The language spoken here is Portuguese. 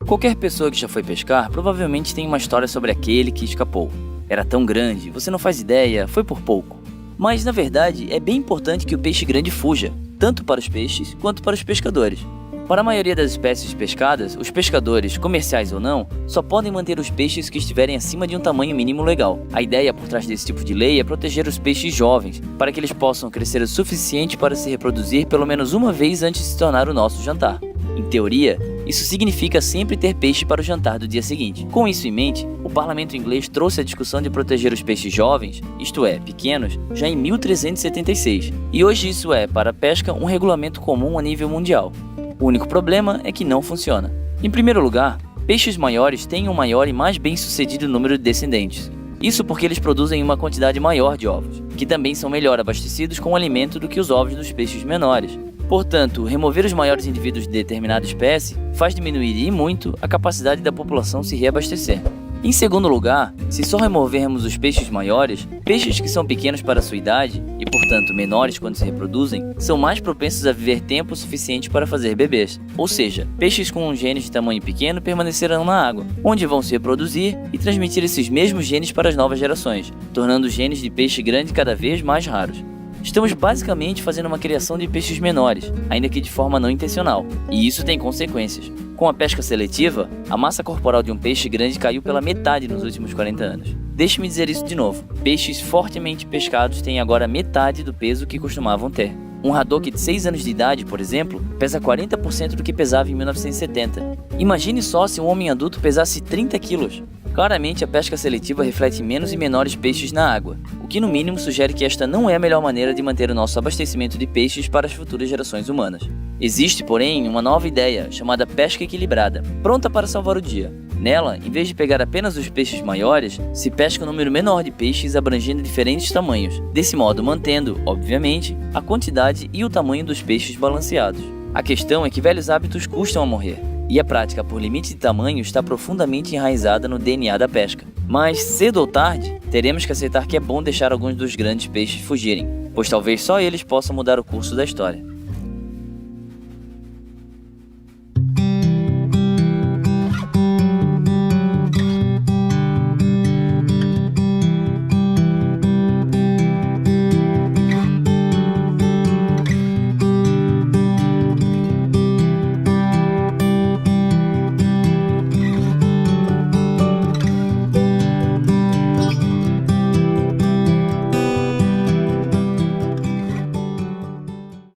Qualquer pessoa que já foi pescar provavelmente tem uma história sobre aquele que escapou. Era tão grande, você não faz ideia, foi por pouco. Mas na verdade é bem importante que o peixe grande fuja, tanto para os peixes quanto para os pescadores. Para a maioria das espécies pescadas, os pescadores, comerciais ou não, só podem manter os peixes que estiverem acima de um tamanho mínimo legal. A ideia por trás desse tipo de lei é proteger os peixes jovens, para que eles possam crescer o suficiente para se reproduzir pelo menos uma vez antes de se tornar o nosso jantar. Em teoria, isso significa sempre ter peixe para o jantar do dia seguinte. Com isso em mente, o parlamento inglês trouxe a discussão de proteger os peixes jovens, isto é, pequenos, já em 1376, e hoje isso é, para a pesca, um regulamento comum a nível mundial. O único problema é que não funciona. Em primeiro lugar, peixes maiores têm um maior e mais bem-sucedido número de descendentes. Isso porque eles produzem uma quantidade maior de ovos, que também são melhor abastecidos com alimento do que os ovos dos peixes menores. Portanto, remover os maiores indivíduos de determinada espécie faz diminuir e muito a capacidade da população se reabastecer. Em segundo lugar, se só removermos os peixes maiores, peixes que são pequenos para sua idade e, portanto, menores quando se reproduzem, são mais propensos a viver tempo suficiente para fazer bebês. Ou seja, peixes com genes de tamanho pequeno permanecerão na água, onde vão se reproduzir e transmitir esses mesmos genes para as novas gerações, tornando os genes de peixe grande cada vez mais raros. Estamos basicamente fazendo uma criação de peixes menores, ainda que de forma não intencional, e isso tem consequências. Com a pesca seletiva, a massa corporal de um peixe grande caiu pela metade nos últimos 40 anos. Deixe-me dizer isso de novo, peixes fortemente pescados têm agora metade do peso que costumavam ter. Um haddock de 6 anos de idade, por exemplo, pesa 40% do que pesava em 1970. Imagine só se um homem adulto pesasse 30 quilos. Claramente, a pesca seletiva reflete menos e menores peixes na água, o que no mínimo sugere que esta não é a melhor maneira de manter o nosso abastecimento de peixes para as futuras gerações humanas. Existe, porém, uma nova ideia, chamada pesca equilibrada, pronta para salvar o dia. Nela, em vez de pegar apenas os peixes maiores, se pesca um número menor de peixes abrangendo diferentes tamanhos, desse modo mantendo, obviamente, a quantidade e o tamanho dos peixes balanceados. A questão é que velhos hábitos custam a morrer, e a prática por limite de tamanho está profundamente enraizada no DNA da pesca. Mas, cedo ou tarde, teremos que aceitar que é bom deixar alguns dos grandes peixes fugirem, pois talvez só eles possam mudar o curso da história.